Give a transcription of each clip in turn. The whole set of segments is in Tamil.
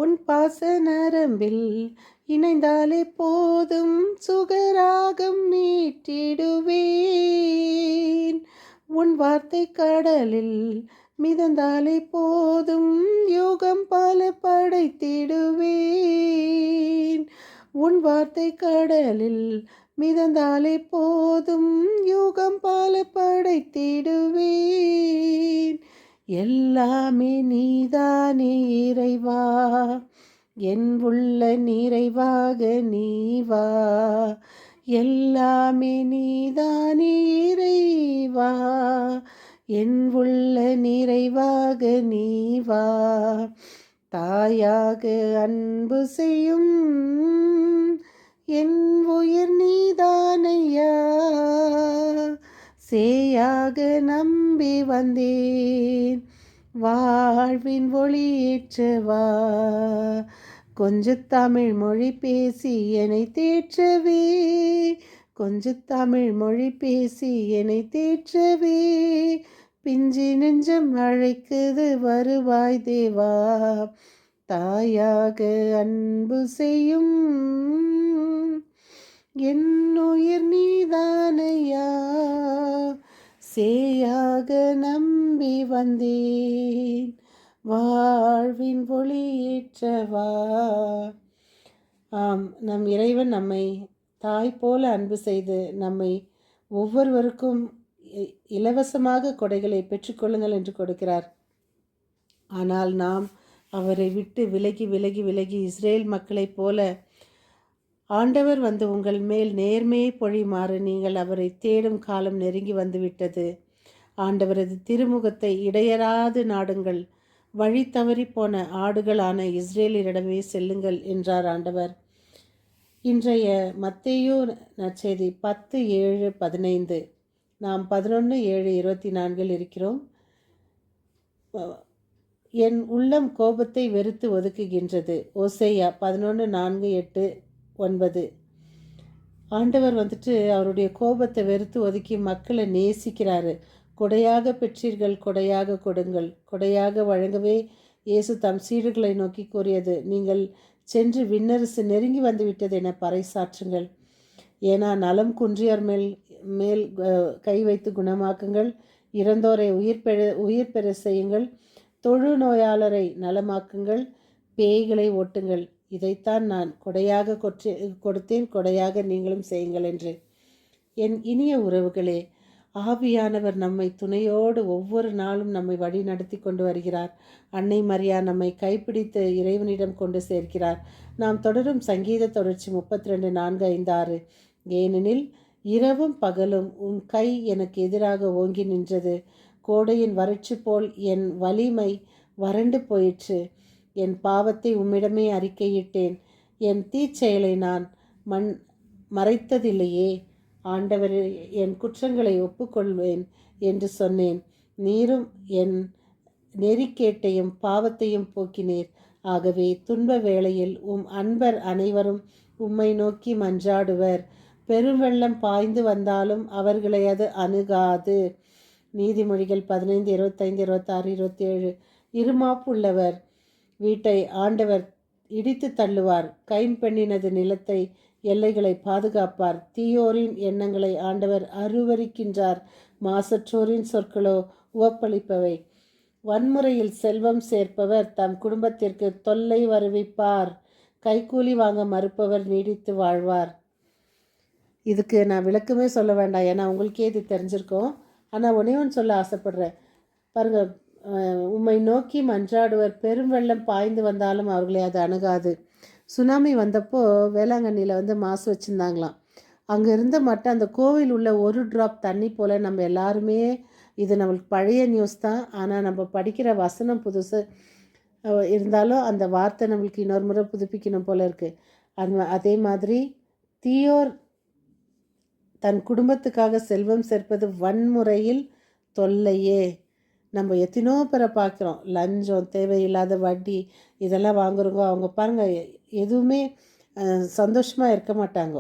உன் பாச நரம்பில் இணைந்தாலே போதும், சுகராகம் மீட்டிடுவேன். உன் வார்த்தை கடலில் மிதந்தாலே போதும், யோகம் பல படைத்திடுவேன். உன் வார்த்தை கடலில் மிதந்தாலே போதும், யுகம் பல படைத்திடுவேன். எல்லாமே நீதானே இறைவா, என் உள்ள நிறைவாக நீவா. எல்லாமே நீதானே இறைவா, என் உள்ள நிறைவாக நீவா. தாயாக அன்பு செய்யும் என் உயிர் நீதானையா, சேயாக நம்பி வந்தேன் வாழ்வின் ஒளியேற்றவா. கொஞ்ச தமிழ் மொழி பேசி என்னை தேற்றவே, கொஞ்ச தமிழ் மொழி பேசி என்னை தேற்றவே. பிஞ்சி நெஞ்சம் அழைக்குது வருவாய் தேவா, தாயாக அன்பு செய்யும் என் உயிர் நீதானையா, சேயாக நம்பி வந்தேன் வாழ்வின் ஒளியேற்றவா. நம் இறைவன் நம்மை தாய் போல அன்பு செய்து நம்மை ஒவ்வொருவருக்கும் இலவசமாக கொடைகளை பெற்றுக்கொள்ளுங்கள் என்று கொடுக்கிறார். ஆனால் நாம் அவரை விட்டு விலகி விலகி விலகி இஸ்ரேல் மக்களைப் போல ஆண்டவர் வந்து உங்கள் மேல் நேர்மையை பொழியுமாறு நீங்கள் அவரை தேடும் காலம் நெருங்கி வந்துவிட்டது. ஆண்டவரது திருமுகத்தை இடையராது நாடுங்கள், வழி தவறி போன ஆடுகளான இஸ்ரேலிடமே செல்லுங்கள் என்றார் ஆண்டவர். இன்றைய மத்தேயு நற்செய்தி 10:7-15. நாம் 11:7-24 இருக்கிறோம். என் உள்ளம் கோபத்தை வெறுத்து ஒதுக்குகின்றது. ஓசையா 11:4-8-9. ஆண்டவர் வந்துட்டு அவருடைய கோபத்தை வெறுத்து ஒதுக்கி மக்களை நேசிக்கிறாரு. கொடையாக பெற்றீர்கள், கொடையாக கொடுங்கள். கொடையாக வழங்கவே இயேசு தம் சீடர்களை நோக்கி கூறியது, நீங்கள் சென்று விண்ணரசு நெருங்கி வந்துவிட்டது என பறைசாற்றுங்கள். ஏன்னா நலம் குன்றியோர் மேல் கை வைத்து குணமாக்குங்கள், இறந்தோரை உயிர் பெற செய்யுங்கள், தொழு நோயாளரை நலமாக்குங்கள், பேய்களை ஓட்டுங்கள். இதைத்தான் நான் கொடையாக கொடுத்தேன், கொடையாக நீங்களும் செய்யுங்கள் என்று. என் இனிய உறவுகளே, ஆவியானவர் நம்மை துணையோடு ஒவ்வொரு நாளும் நம்மை வழி நடத்தி கொண்டு வருகிறார். அன்னை மரியா நம்மை கைப்பிடித்து இறைவனிடம் கொண்டு சேர்க்கிறார். நாம் தொடரும் சங்கீத தொடர்ச்சி 32:4-5-6. ஏனெனில் இரவும் பகலும் உன் கை எனக்கு எதிராக ஓங்கி நின்றது. கோடையின் வறட்சி போல் என் வலிமை வறண்டு போயிற்று. என் பாவத்தை உம்மிடமே அறிக்கையிட்டேன், என் தீச்செயலை நான் மறைத்ததில்லையே. ஆண்டவர், என் குற்றங்களை ஒப்புக்கொள்வேன் என்று சொன்னேன். நீரும் என் நெறிக்கேட்டையும் பாவத்தையும் போக்கினீர். ஆகவே துன்ப வேளையில் அன்பர் அனைவரும் உம்மை நோக்கி மன்றாடுவர். பெருவெள்ளம் பாய்ந்து வந்தாலும் அவர்களை அது அணுகாது. நீதிமொழிகள் 15:25-26-27. இருமாப்புள்ளவர் வீட்டை ஆண்டவர் இடித்து தள்ளுவார். கைம்பெண்ணினது நிலத்தை எல்லைகளை பாதுகாப்பார். தீயோரின் எண்ணங்களை ஆண்டவர் அருவருக்கின்றார். மாசற்றோரின் சொற்களோ உவப்பளிப்பவை. வன்முறையில் செல்வம் சேர்ப்பவர் தம் குடும்பத்திற்கு தொல்லை வருவிப்பார். கைக்கூலி வாங்க மறுப்பவர் நீடித்து வாழ்வார். இதுக்கு நான் விளக்கமே சொல்ல வேண்டாம், ஏன்னா உங்களுக்கே இது தெரிஞ்சிருக்கோம். ஆனால் ஒன்றே ஒன்று சொல்ல ஆசைப்படுறேன். பாருங்கள், உம்மை நோக்கி மன்றாடுவர். பெரும் வெள்ளம் பாய்ந்து வந்தாலும் அவர்களை அது அணுகாது. சுனாமி வந்தப்போ வேளாங்கண்ணியில் மாசு வச்சுருந்தாங்களாம். அங்கே இருந்த மட்டும் அந்த கோவில் உள்ள ஒரு ட்ராப் தண்ணி போல் நம்ம எல்லாருமே, இது நம்மளுக்கு பழைய நியூஸ் தான், ஆனால் நம்ம படிக்கிற வசனம் புதுசு இருந்தாலும் அந்த வார்த்தை நம்மளுக்கு இன்னொரு முறை புதுப்பிக்கணும் போல் இருக்குது. அதே மாதிரி தீயோர் தன் குடும்பத்துக்காக செல்வம் சேர்ப்பது வன்முறையில் தொல்லையே. நம்ம எத்தனோ பேரை பார்க்குறோம், லஞ்சம், தேவையில்லாத வட்டி இதெல்லாம் வாங்குறவங்க. அவங்க பாருங்கள், எதுவுமே சந்தோஷமாக இருக்க மாட்டாங்க.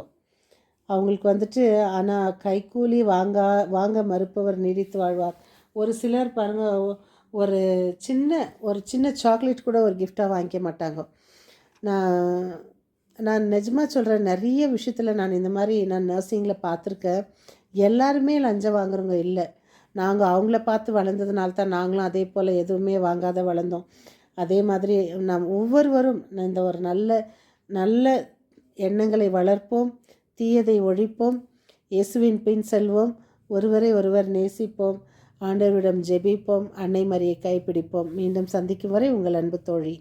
அவங்களுக்கு ஆனால் கைக்கூலி வாங்க மறுப்பவர் நீடித்து வாழ்வார். ஒரு சிலர் பாருங்கள், ஒரு சின்ன ஒரு சின்ன சாக்லேட் கூட ஒரு கிஃப்டாக வாங்கிக்க மாட்டாங்க. நான் நான் நிஜமாக சொல்கிறேன், நிறைய விஷயத்தில் நான் இந்த மாதிரி நான் நர்சிங்கில் பார்த்துருக்கேன். எல்லாருமே லஞ்சம் வாங்குறவங்க இல்லை. நாங்கள் அவங்கள பார்த்து வளர்ந்ததுனால தான் நாங்களும் அதே போல் எதுவுமே வாங்காத வளர்ந்தோம். அதே மாதிரி நாம் ஒவ்வொருவரும் இந்த ஒரு நல்ல நல்ல எண்ணங்களை வளர்ப்போம், தீயதை ஒழிப்போம், இயேசுவின் பின் செல்வோம், ஒருவரை ஒருவர் நேசிப்போம், ஆண்டவரிடம் ஜெபிப்போம், அன்னை மரியை கைப்பிடிப்போம். மீண்டும் சந்திக்கும் வரை உங்கள் அன்பு தோழி.